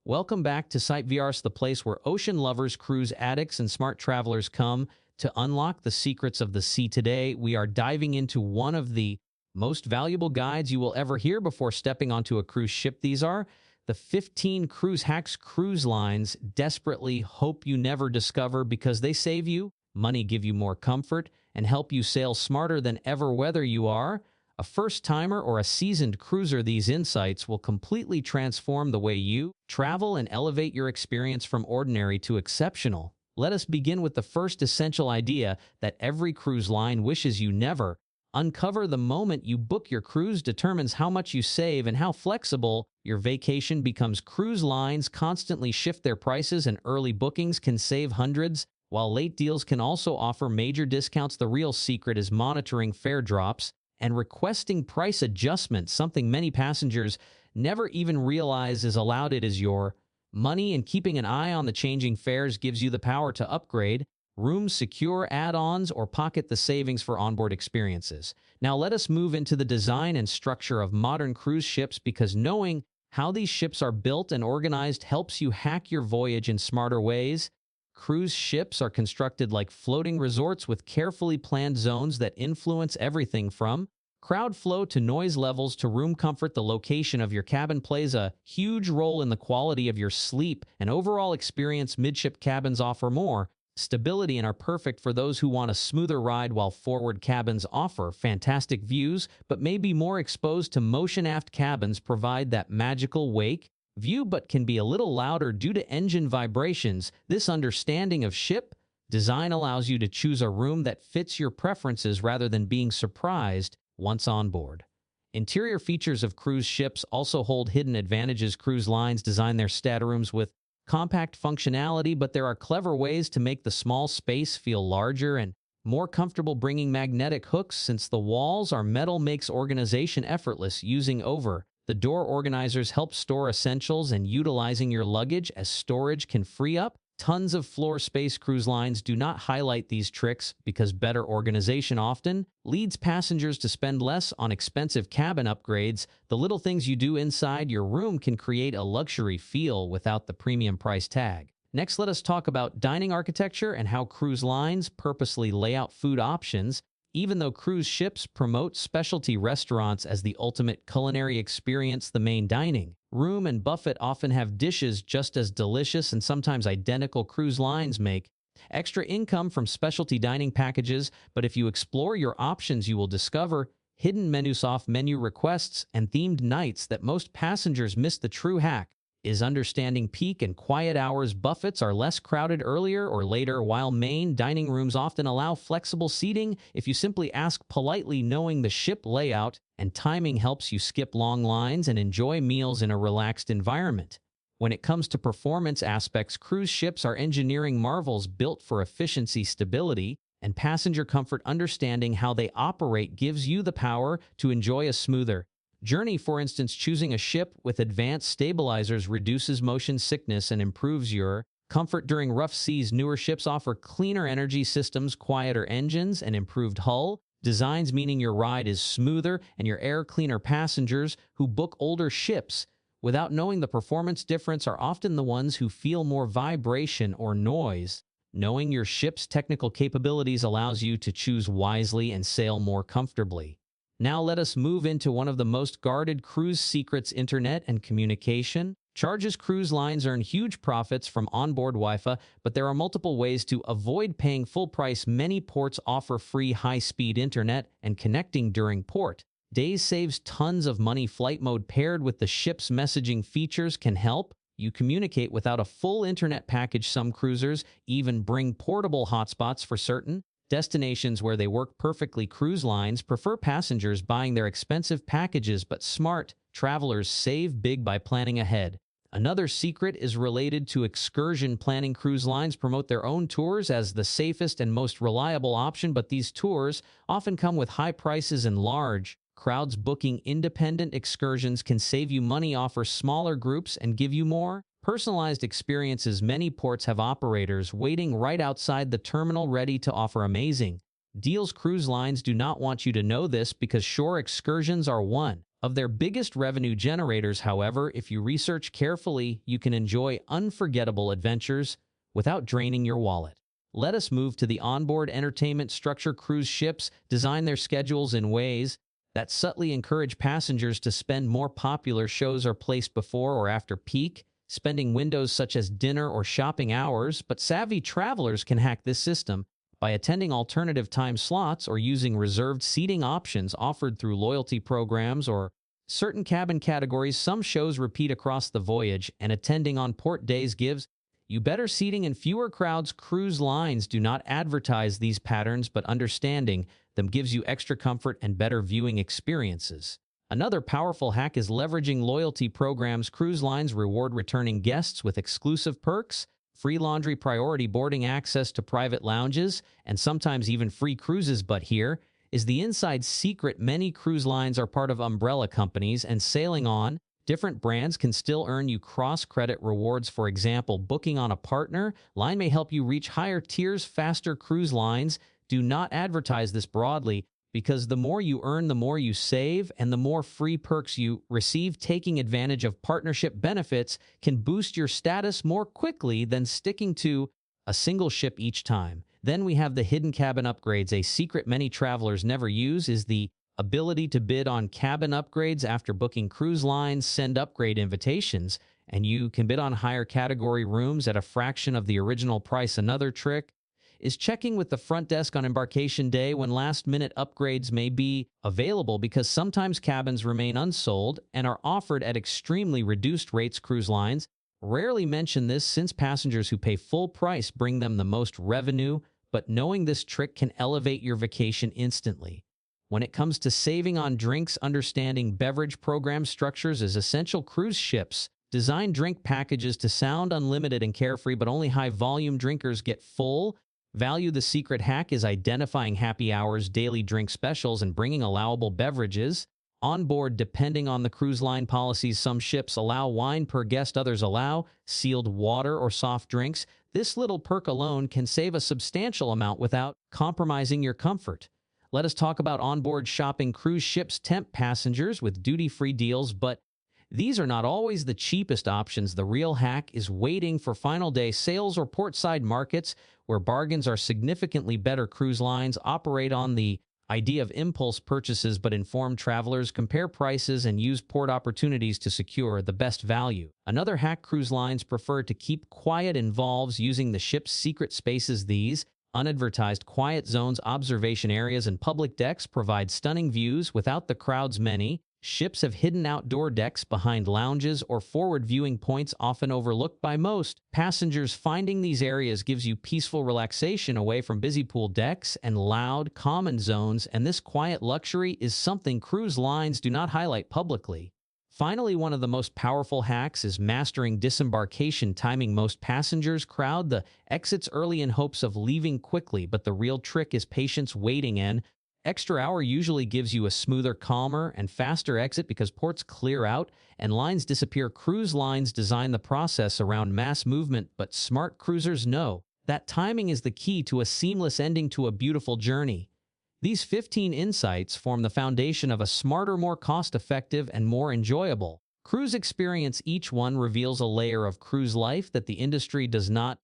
Welcome back to SHIPVERSE, the place where ocean lovers, cruise addicts, and smart travelers come to unlock the secrets of the sea. Today, we are diving into one of the most valuable guides you will ever hear before stepping onto a cruise ship. These are the 15 cruise hacks cruise lines desperately hope you never discover because they save you money, give you more comfort, and help you sail smarter than ever. Whether you are a first-timer or a seasoned cruiser, these insights will completely transform the way you travel and elevate your experience from ordinary to exceptional. Let us begin with the first essential idea that every cruise line wishes you never. Uncover the moment you book your cruise determines how much you save and how flexible your vacation becomes. Cruise lines constantly shift their prices, and early bookings can save hundreds, while late deals can also offer major discounts. The real secret is monitoring fare drops and requesting price adjustments, something many passengers never even realize is allowed. It is your money, and keeping an eye on the changing fares gives you the power to upgrade rooms, secure add-ons, or pocket the savings for onboard experiences. Now let us move into the design and structure of modern cruise ships, because knowing how these ships are built and organized helps you hack your voyage in smarter ways. Cruise ships are constructed like floating resorts with carefully planned zones that influence everything from crowd flow to noise levels to room comfort. The location of your cabin plays a huge role in the quality of your sleep and overall experience. Midship cabins offer more stability and are perfect for those who want a smoother ride, while forward cabins offer fantastic views but may be more exposed to motion. Aft cabins provide that magical wake view but can be a little louder due to engine vibrations. This understanding of ship design allows you to choose a room that fits your preferences rather than being surprised once on board. Interior features of cruise ships also hold hidden advantages. Cruise lines design their staterooms with compact functionality, but there are clever ways to make the small space feel larger and more comfortable. Bringing magnetic hooks, since the walls are metal, makes organization effortless. Using over-the-door organizers helps store essentials, and utilizing your luggage as storage can free up tons of floor space. Cruise lines do not highlight these tricks because better organization often leads passengers to spend less on expensive cabin upgrades. The little things you do inside your room can create a luxury feel without the premium price tag. Next, let us talk about dining architecture and how cruise lines purposely lay out food options. Even though cruise ships promote specialty restaurants as the ultimate culinary experience, the main dining room and buffet often have dishes just as delicious and sometimes identical. Cruise lines make extra income from specialty dining packages, but if you explore your options, you will discover hidden menus, off-menu requests, and themed nights that most passengers miss. The true hack is understanding peak and quiet hours. Buffets are less crowded earlier or later, while main dining rooms often allow flexible seating. If you simply ask politely, knowing the ship layout and timing helps you skip long lines and enjoy meals in a relaxed environment. When it comes to performance aspects, cruise ships are engineering marvels built for efficiency, stability, and passenger comfort. Understanding how they operate gives you the power to enjoy a smoother journey. For instance, choosing a ship with advanced stabilizers reduces motion sickness and improves your comfort during rough seas. Newer ships offer cleaner energy systems, quieter engines, and improved hull designs, meaning your ride is smoother and your air cleaner. Passengers who book older ships without knowing the performance difference are often the ones who feel more vibration or noise. Knowing your ship's technical capabilities allows you to choose wisely and sail more comfortably. Now let us move into one of the most guarded cruise secrets: internet and communication. Charges. Cruise lines earn huge profits from onboard Wi-Fi, but there are multiple ways to avoid paying full price. Many ports offer free high-speed internet, and connecting during port days saves tons of money. Flight mode paired with the ship's messaging features can help you communicate without a full internet package. Some cruisers even bring portable hotspots for certain destinations where they work perfectly. Cruise lines prefer passengers buying their expensive packages, but smart travelers save big by planning ahead. Another secret is related to excursion planning. Cruise lines promote their own tours as the safest and most reliable option, but these tours often come with high prices and large crowds. Booking independent excursions can save you money, offer smaller groups, and give you more personalized experiences. Many ports have operators waiting right outside the terminal ready to offer amazing deals. Cruise lines do not want you to know this because shore excursions are one of their biggest revenue generators. However, if you research carefully, you can enjoy unforgettable adventures without draining your wallet. Let us move to the onboard entertainment structure. Cruise ships design their schedules in ways that subtly encourage passengers to spend more. Popular shows are placed before or after peak spending windows such as dinner or shopping hours, but savvy travelers can hack this system by attending alternative time slots or using reserved seating options offered through loyalty programs or certain cabin categories. Some shows repeat across the voyage, and attending on port days gives you better seating and fewer crowds. Cruise lines do not advertise these patterns, but understanding them gives you extra comfort and better viewing experiences. Another powerful hack is leveraging loyalty programs. Cruise lines reward returning guests with exclusive perks, free laundry, priority boarding, access to private lounges, and sometimes even free cruises. But here is the inside secret. Many cruise lines are part of umbrella companies, and sailing on different brands can still earn you cross-credit rewards. For example, booking on a partner line may help you reach higher tiers faster. Cruise lines do not advertise this broadly, because the more you earn, the more you save, and the more free perks you receive. Taking advantage of partnership benefits can boost your status more quickly than sticking to a single ship each time. Then we have the hidden cabin upgrades. A secret many travelers never use is the ability to bid on cabin upgrades. After booking, cruise lines send upgrade invitations, and you can bid on higher category rooms at a fraction of the original price. Another trick is checking with the front desk on embarkation day when last-minute upgrades may be available, because sometimes cabins remain unsold and are offered at extremely reduced rates. Cruise lines rarely mention this, since passengers who pay full price bring them the most revenue, but knowing this trick can elevate your vacation instantly. When it comes to saving on drinks, understanding beverage program structures is essential. Cruise ships design drink packages to sound unlimited and carefree, but only high-volume drinkers get full value. The secret hack is identifying happy hours, daily drink specials, and bringing allowable beverages on board. Depending on the cruise line policies, some ships allow wine per guest, others allow sealed water or soft drinks. This little perk alone can save a substantial amount without compromising your comfort. Let us talk about onboard shopping. Cruise ships tempt passengers with duty-free deals, but these are not always the cheapest options. The real hack is waiting for final day sales or portside markets, where bargains are significantly better. Cruise lines operate on the idea of impulse purchases, but informed travelers compare prices and use port opportunities to secure the best value. Another hack cruise lines prefer to keep quiet involves using the ship's secret spaces. These unadvertised quiet zones, observation areas, and public decks provide stunning views without the crowds. Many ships have hidden outdoor decks behind lounges or forward viewing points, often overlooked by most passengers. Finding these areas gives you peaceful relaxation away from busy pool decks and loud, common zones, and this quiet luxury is something cruise lines do not highlight publicly. Finally, one of the most powerful hacks is mastering disembarkation timing. Most passengers crowd the exits early in hopes of leaving quickly, but the real trick is patience. Waiting an extra hour usually gives you a smoother, calmer, and faster exit, because ports clear out and lines disappear. Cruise lines design the process around mass movement, but smart cruisers know that timing is the key to a seamless ending to a beautiful journey. These 15 insights form the foundation of a smarter, more cost-effective, and more enjoyable cruise experience. Each one reveals a layer of cruise life that the industry does not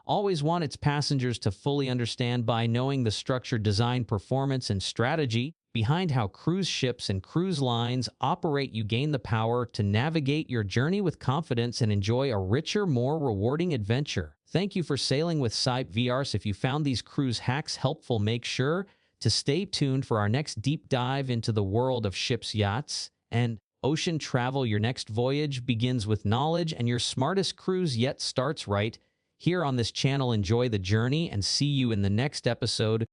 always want its passengers to fully understand. By knowing the structure, design, performance, and strategy behind how cruise ships and cruise lines operate, you gain the power to navigate your journey with confidence and enjoy a richer, more rewarding adventure. Thank you for sailing with SHIPVERSE. If you found these cruise hacks helpful, make sure to stay tuned for our next deep dive into the world of ships, yachts, and ocean travel. Your next voyage begins with knowledge, and your smartest cruise yet starts right here on this channel. Enjoy the journey, and see you in the next episode.